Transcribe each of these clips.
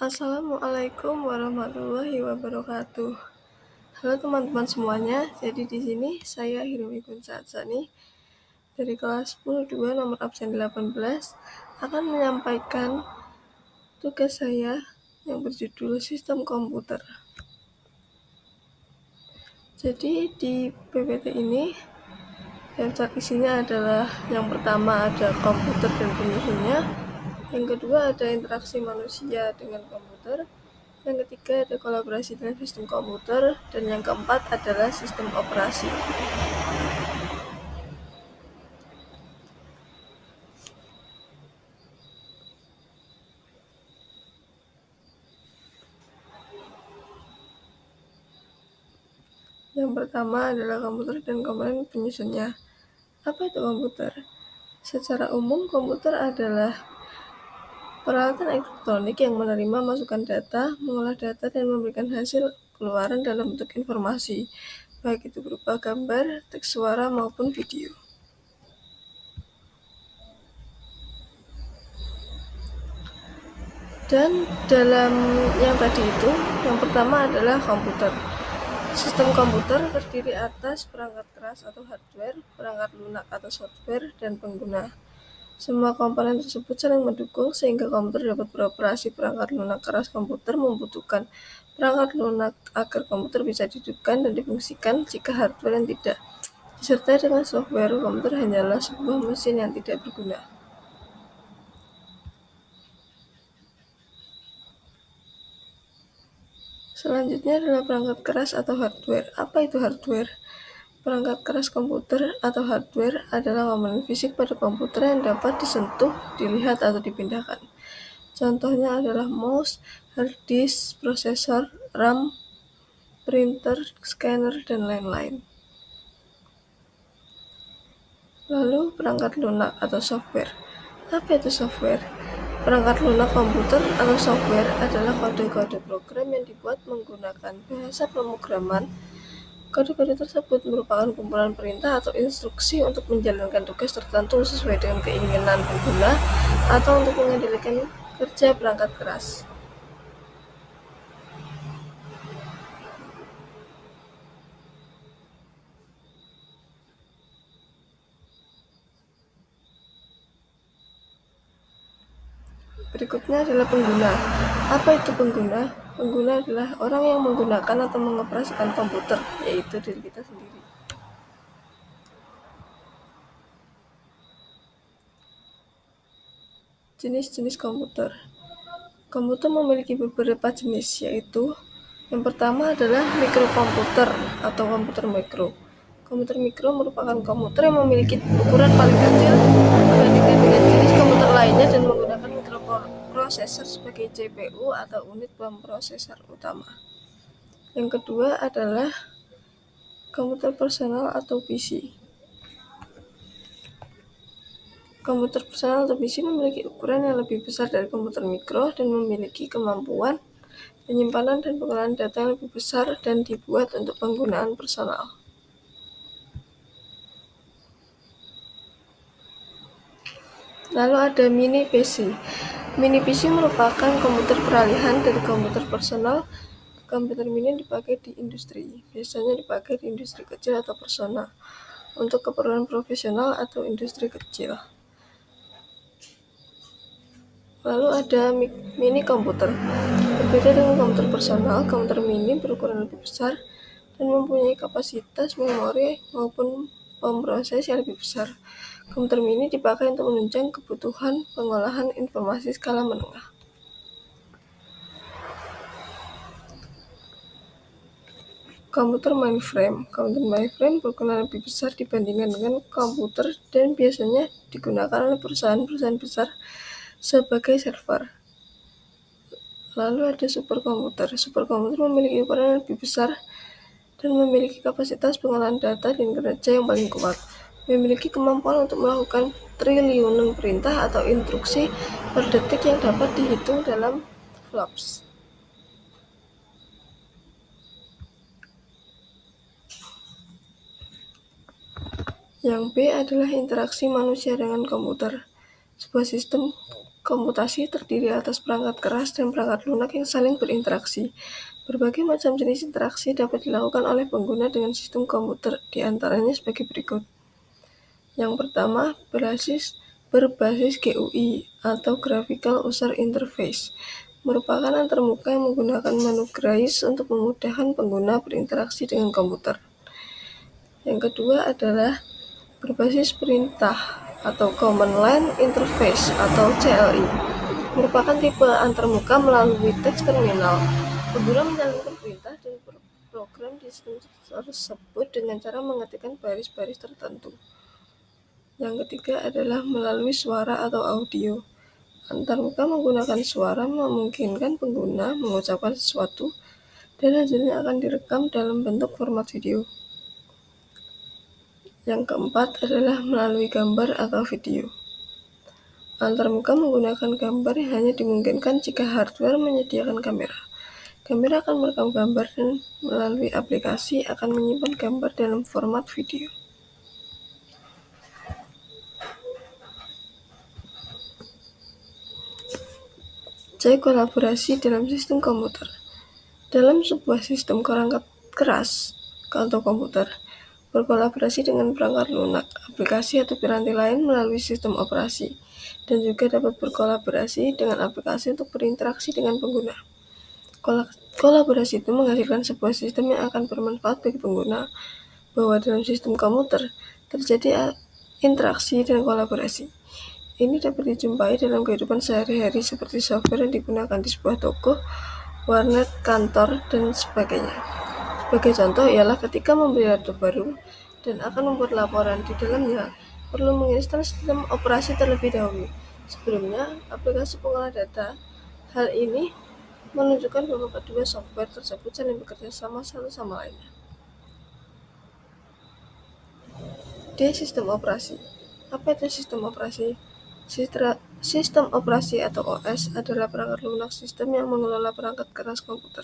Assalamualaikum warahmatullahi wabarakatuh. Halo teman-teman semuanya. Jadi di sini saya Hirumi Gunsaatsani dari kelas 10-2 nomor absen 18 akan menyampaikan tugas saya yang berjudul Sistem Komputer. Jadi di PPT ini daftar isinya adalah yang pertama ada komputer dan penyusunnya, yang kedua ada interaksi manusia dengan komputer, yang ketiga ada kolaborasi dengan sistem komputer, dan yang keempat adalah sistem operasi. Yang pertama adalah komputer dan komponen penyusunnya. Apa itu komputer? Secara umum, komputer adalah peralatan elektronik yang menerima masukan data, mengolah data, dan memberikan hasil keluaran dalam bentuk informasi, baik itu berupa gambar, teks, suara, maupun video. Dan dalam yang tadi itu, yang pertama adalah komputer. Sistem komputer terdiri atas perangkat keras atau hardware, perangkat lunak atau software, dan pengguna. Semua komponen tersebut saling mendukung sehingga komputer dapat beroperasi. Perangkat lunak keras komputer membutuhkan perangkat lunak agar komputer bisa dihidupkan dan difungsikan. Jika hardware yang tidak disertai dengan software, komputer hanyalah sebuah mesin yang tidak berguna. Selanjutnya adalah perangkat keras atau hardware. Apa itu hardware? Perangkat keras komputer atau hardware adalah komponen fisik pada komputer yang dapat disentuh, dilihat, atau dipindahkan. Contohnya adalah mouse, hard disk, prosesor, RAM, printer, scanner, dan lain-lain. Lalu perangkat lunak atau software. Apa itu software? Perangkat lunak komputer atau software adalah kode-kode program yang dibuat menggunakan bahasa pemrograman. Kode-kode tersebut merupakan kumpulan perintah atau instruksi untuk menjalankan tugas tertentu sesuai dengan keinginan pengguna atau untuk mengendalikan kerja perangkat keras. Berikutnya adalah pengguna. Apa itu pengguna? Pengguna adalah orang yang menggunakan atau mengoperasikan komputer, yaitu diri kita sendiri. Jenis-jenis komputer. Komputer memiliki beberapa jenis, yaitu yang pertama adalah mikrokomputer atau komputer mikro. Komputer mikro merupakan komputer yang memiliki ukuran paling kecil dibandingkan dengan jenis komputer lainnya dan menggunakan mikroprosesor sebagai CPU atau unit pemrosesor utama. Yang kedua adalah komputer personal atau PC. Komputer personal atau PC memiliki ukuran yang lebih besar dari komputer mikro dan memiliki kemampuan penyimpanan dan pengolahan data yang lebih besar dan dibuat untuk penggunaan personal. Lalu ada mini PC. Mini PC merupakan komputer peralihan dari komputer personal. Komputer mini dipakai di industri, biasanya dipakai di industri kecil atau personal, untuk keperluan profesional atau industri kecil. Lalu ada mini komputer. Berbeda dengan komputer personal, komputer mini berukuran lebih besar dan mempunyai kapasitas memori maupun pemroses yang lebih besar. Komputer mini dipakai untuk menunjang kebutuhan pengolahan informasi skala menengah. Komputer mainframe. Komputer mainframe berukuran lebih besar dibandingkan dengan komputer dan biasanya digunakan oleh perusahaan-perusahaan besar sebagai server. Lalu ada superkomputer. Superkomputer memiliki ukuran yang lebih besar dan memiliki kapasitas pengolahan data dan kinerja yang paling kuat. Memiliki kemampuan untuk melakukan triliunan perintah atau instruksi per detik yang dapat dihitung dalam flops. Yang B adalah interaksi manusia dengan komputer. Sebuah sistem Komputasi terdiri atas perangkat keras dan perangkat lunak yang saling berinteraksi. Berbagai macam jenis interaksi dapat dilakukan oleh pengguna dengan sistem komputer, di antaranya sebagai berikut. Yang pertama, berbasis GUI atau Graphical User Interface, merupakan antarmuka yang menggunakan menu GUI untuk memudahkan pengguna berinteraksi dengan komputer. Yang kedua adalah berbasis perintah atau Command Line Interface atau CLI, merupakan tipe antarmuka melalui teks terminal. Pengguna menjalankan perintah dan program di sistem tersebut dengan cara mengetikkan baris-baris tertentu. Yang ketiga adalah melalui suara atau audio. Antarmuka menggunakan suara memungkinkan pengguna mengucapkan sesuatu dan hasilnya akan direkam dalam bentuk format video. Yang keempat adalah melalui gambar atau video. Antarmuka menggunakan gambar yang hanya dimungkinkan jika hardware menyediakan kamera. Kamera akan merekam gambar dan melalui aplikasi akan menyimpan gambar dalam format video. C. Kolaborasi dalam sistem komputer. Dalam sebuah sistem perangkat keras atau komputer, berkolaborasi dengan perangkat lunak, aplikasi atau piranti lain melalui sistem operasi, dan juga dapat berkolaborasi dengan aplikasi untuk berinteraksi dengan pengguna. Kolaborasi itu menghasilkan sebuah sistem yang akan bermanfaat bagi pengguna, bahwa dalam sistem komputer terjadi interaksi dan kolaborasi. Ini dapat dijumpai dalam kehidupan sehari-hari seperti software yang digunakan di sebuah toko, warnet, kantor, dan sebagainya. Sebagai contoh ialah ketika membeli laptop baru dan akan membuat laporan di dalamnya, perlu menginstal sistem operasi terlebih dahulu. Sebelumnya, aplikasi pengolah data. Hal ini menunjukkan bahwa kedua software tersebut saling bekerja sama satu sama lainnya. D. Sistem operasi. Apa itu sistem operasi? Sistem operasi atau OS adalah perangkat lunak sistem yang mengelola perangkat keras komputer,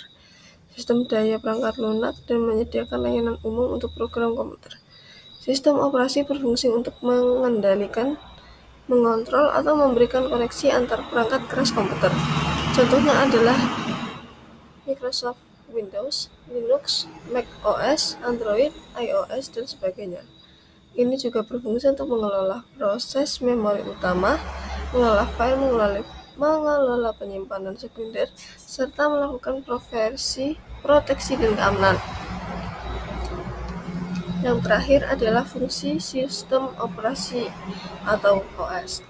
sistem daya perangkat lunak, dan menyediakan layanan umum untuk program komputer. Sistem operasi berfungsi untuk mengendalikan, mengontrol, atau memberikan koneksi antar perangkat keras komputer. Contohnya adalah Microsoft Windows, Linux, Mac OS, Android, iOS, dan sebagainya. Ini juga berfungsi untuk mengelola proses memori utama, mengelola file, mengelola penyimpanan sekunder, serta melakukan proteksi dan keamanan. Yang terakhir adalah fungsi sistem operasi atau OS.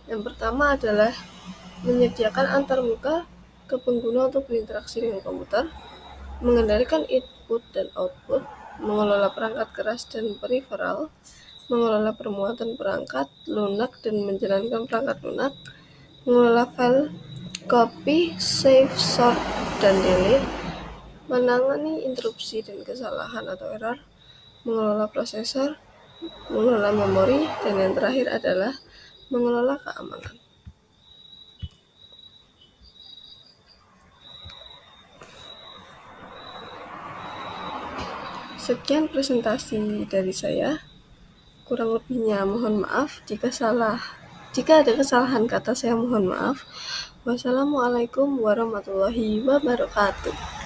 Yang pertama adalah menyediakan antarmuka ke pengguna untuk berinteraksi dengan komputer, mengendalikan input dan output, mengelola perangkat keras dan peripheral, mengelola permuatan perangkat lunak dan menjalankan perangkat lunak, mengelola file, copy, save, sort, dan delete, menangani interupsi dan kesalahan atau error, mengelola prosesor, mengelola memori, dan yang terakhir adalah mengelola keamanan. Sekian presentasi dari saya. Kurang lebihnya mohon maaf. Jika ada kesalahan kata, saya mohon maaf. Wassalamualaikum warahmatullahi wabarakatuh.